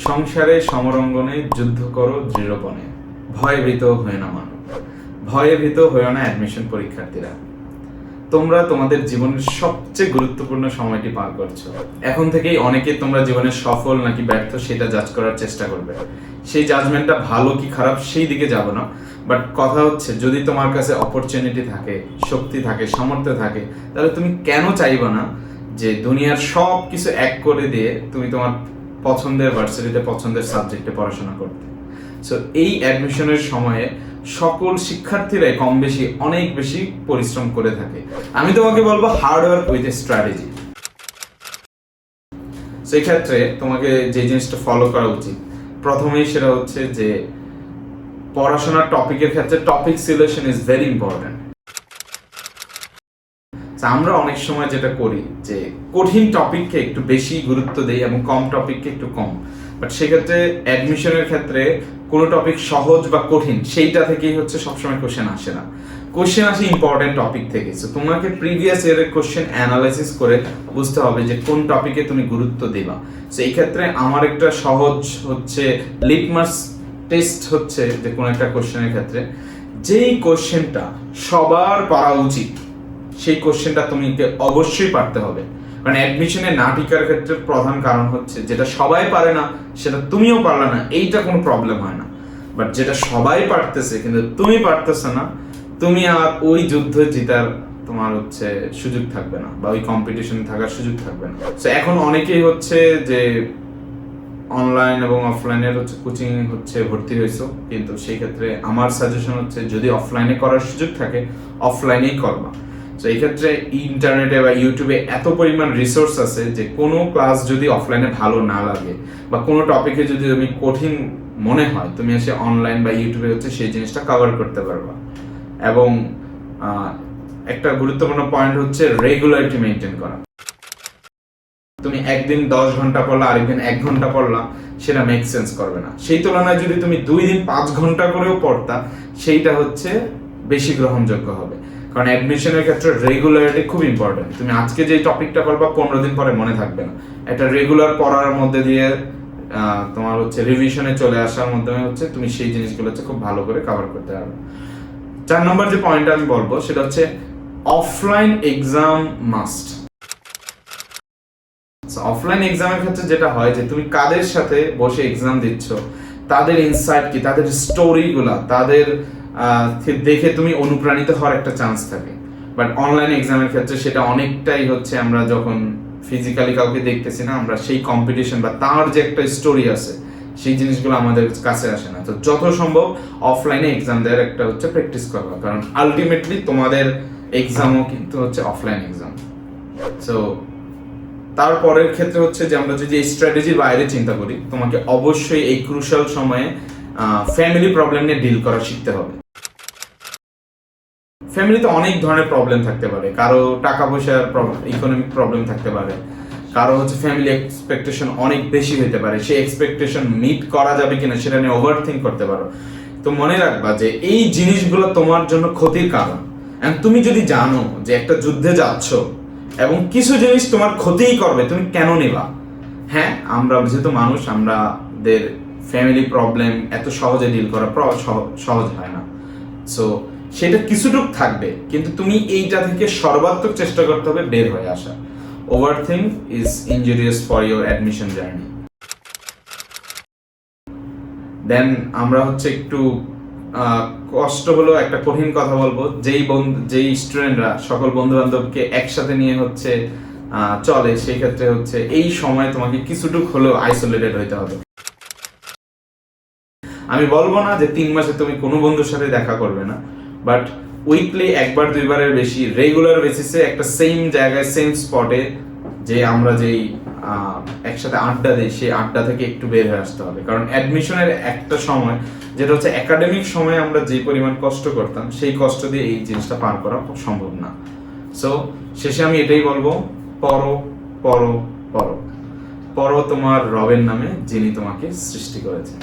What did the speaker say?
সংসারে সমরঙ্গনে যুদ্ধ করো দৃঢ়পণে, ভয়ভীত হয়ে না মানো। ভয়ভীত হয়েও না অ্যাডমিশন পরীক্ষার্থীরা, তোমরা তোমাদের জীবনের সবচেয়ে গুরুত্বপূর্ণ সময়টি পার করছো। এখন থেকেই অনেকে তোমরা জীবনে সফল নাকি ব্যর্থ সেটা জাজ করার চেষ্টা করবে। সেই জাজমেন্টটা ভালো কি খারাপ সেই দিকে যাব না, বাট কথা হচ্ছে যদি তোমার কাছে অপরচুনিটি থাকে, শক্তি থাকে, সামর্থ্য থাকে, তাহলে তুমি কেন চাইবে না যে দুনিয়ার সব কিছু এক করে দিয়ে তুমি তোমার পছন্দের ভার্সিটিতে পছন্দের সাবজেক্টে পড়াশোনা করতে। সো এই অ্যাডমিশনের সময়ে সকল শিক্ষার্থীরাই কম বেশি অনেক বেশি পরিশ্রম করে থাকে। আমি তোমাকে বলবো hard work with a strategy. সেই ক্ষেত্রে তোমাকে যে জিনিসটা ফলো করা উচিত প্রথমেই সেটা হচ্ছে যে পড়াশোনার টপিকের ক্ষেত্রে topic selection is very important. আমরা অনেক সময় যেটা করি যে কঠিন টপিককে একটু বেশি গুরুত্ব দেই এবং কম টপিককে একটু কম, বাট সেক্ষেত্রে অ্যাডমিশনের ক্ষেত্রে কোনো টপিক সহজ বা কঠিন সেইটা থেকেই হচ্ছে সবসময় কোশ্চেন আসে না, কোশ্চেন আসে ইম্পর্টেন্ট টপিক থেকে। সো তোমাকে প্রিভিয়াস ইয়ারের কোশ্চেন অ্যানালাইসিস করে বুঝতে হবে যে কোন টপিকে তুমি গুরুত্ব দিবা। সো এই ক্ষেত্রে আমার একটা সহজ হচ্ছে লিটমাস টেস্ট হচ্ছে যে কোনো একটা কোশ্চেনের ক্ষেত্রে যেই কোশ্চেনটা সবার পারা উচিত সেই কোশ্চেনটা তোমাকে অবশ্যই পারতে হবে। কারণ অ্যাডমিশনে না টিকার ক্ষেত্রে প্রধান কারণ হচ্ছে যেটা সবাই পারে না সেটা তুমিও পারলে না, এইটা কোনো প্রবলেম হয় না। বাট যেটা সবাই পারতেছে কিন্তু তুমি পারতেছে না, তুমি আর ওই যুদ্ধ জেতার তোমার হচ্ছে সুযোগ থাকবে না বা ওই কম্পিটিশনে থাকার সুযোগ থাকবে না। সো এখন অনেকেই হচ্ছে যে অনলাইন এবং অফলাইনের হচ্ছে কোচিং হচ্ছে ভর্তি হয়েছো, কিন্তু সেই ক্ষেত্রে আমার সাজেশন হচ্ছে যদি অফলাইনে করার সুযোগ থাকে অফলাইনেই করবা। তো এই ক্ষেত্রে ইন্টারনেটে বা ইউটিউবে এত পরিমাণ রিসোর্স আছে যে কোনো ক্লাস যদি অফলাইনে ভালো না লাগে বা কোনো টপিকে যদি তুমি কঠিন মনে হয় তুমি এসে অনলাইন বা ইউটিউবে হচ্ছে সেই জিনিসটা কভার করতে পারবা। এবং একটা গুরুত্বপূর্ণ পয়েন্ট হচ্ছে রেগুলারিটি মেনটেন করা। তুমি একদিন 10 ঘন্টা পড়লা আরেকদিন 1 ঘন্টা পড়লা, সেটা মেক সেন্স করবে না। সেই তুলনায় যদি তুমি 2 দিন 5 ঘন্টা করেও পড়তা সেইটা হচ্ছে বেশি গ্রহণযোগ্য হবে। কারণ অ্যাডমিশনের ক্ষেত্রে রেগুলারিটি খুব ইম্পর্টেন্ট। তুমি আজকে যে টপিকটা পড়বা 15 দিন পরে মনে থাকবে না। এটা রেগুলার পড়ার মধ্যে দিয়ে তোমার হচ্ছে রিভিশনে চলে আসার মাধ্যমে হচ্ছে তুমি সেই জিনিসগুলো হচ্ছে খুব ভালো করে কভার করতে পারবে। 4 নম্বর যে পয়েন্টটা আমি বলবো সেটা হচ্ছে অফলাইন এক্সাম মাস্ট। অফলাইন এক্সামের ক্ষেত্রে যেটা হয় যে তুমি কাদের সাথে বসে এক্সাম দিচ্ছ, তাদের ইনসাইট কি, তাদের স্টোরিগুলা, তাদের দেখে তুমি অনুপ্রাণিত হওয়ার একটা চান্স থাকে। বাট অনলাইন এক্সামের ক্ষেত্রে সেটা অনেকটাই হচ্ছে আমরা যখন ফিজিক্যালি কাউকে দেখতেছি না, আমরা সেই কম্পিটিশন বা তার যে একটা স্টোরি আছে সেই জিনিসগুলো আমাদের কাছে আসে না। তো যত সম্ভব অফলাইনে এক্সাম দেওয়ার একটা হচ্ছে প্র্যাকটিস করবা, কারণ আলটিমেটলি তোমাদের এক্সামও কিন্তু হচ্ছে অফলাইন এক্সাম। সো তারপরের ক্ষেত্রে হচ্ছে যে আমরা যদি এই স্ট্র্যাটেজির বাইরে চিন্তা করি, তোমাকে অবশ্যই এই ক্রুশাল সময়ে ফ্যামিলি প্রবলেম নিয়ে ডিল করা শিখতে হবে। ফ্যামিলিতে অনেক ধরনের প্রবলেম থাকতে পারে, কারো টাকা পয়সার ইকোনমিক প্রবলেম থাকতে পারে, কারো হচ্ছে ফ্যামিলি এক্সপেকটেশন অনেক বেশি হতে পারে, সেই এক্সপেকটেশন মিট করা যাবে কিনা সেটা নিয়ে ওভারথিঙ্ক করতে পারো। তো মনে রাখবা যে এই জিনিসগুলো তোমার জন্য ক্ষতির কারণ। তুমি যদি জানো যে একটা যুদ্ধে যাচ্ছ এবং কিছু জিনিস তোমার ক্ষতিই করবে, তুমি কেন নেবা? হ্যাঁ, আমরা যেহেতু মানুষ, আমাদের ফ্যামিলি প্রবলেম এত সহজে ডিল করা সহজ হয় না। সো সেটা কিছুটুক থাকবে, কিন্তু তুমি এইটা থেকে সর্বাত্মক চেষ্টা করতে হবে বের হয়ে আসা। Overthink is injurious for your admission journey. Then আমরা হচ্ছে একটু কষ্ট হলো একটা কঠিন কথা বলবো, যেই স্টুডেন্টরা সকল বন্ধু বান্ধবকে একসাথে নিয়ে হচ্ছে চলে, সেই ক্ষেত্রে হচ্ছে এই সময় তোমাকে কিছুটুক হলেও আইসোলেটেড হইতে হবে। আমি বলবো না যে 3 মাসে তুমি কোনো বন্ধুর সাথে দেখা করবে না, বাট উইকলি 1-2বারের বেশি রেগুলার বেসিসে একটা সেম জায়গায় সেম স্পটে যে আমরা যেই একসাথে আড্ডা দিই সেই আড্ডা থেকে একটু বের হয়ে আসতে হবে। কারণ অ্যাডমিশনের একটা সময় যেটা হচ্ছে একাডেমিক সময় আমরা যে পরিমাণ কষ্ট করতাম সেই কষ্ট দিয়ে এই জিনিসটা পার করা সম্ভব না। সো শেষে আমি এটাই বলবো, পড়ো পড়ো পড়ো পড়ো তোমার রবের নামে যিনি তোমাকে সৃষ্টি করেছেন।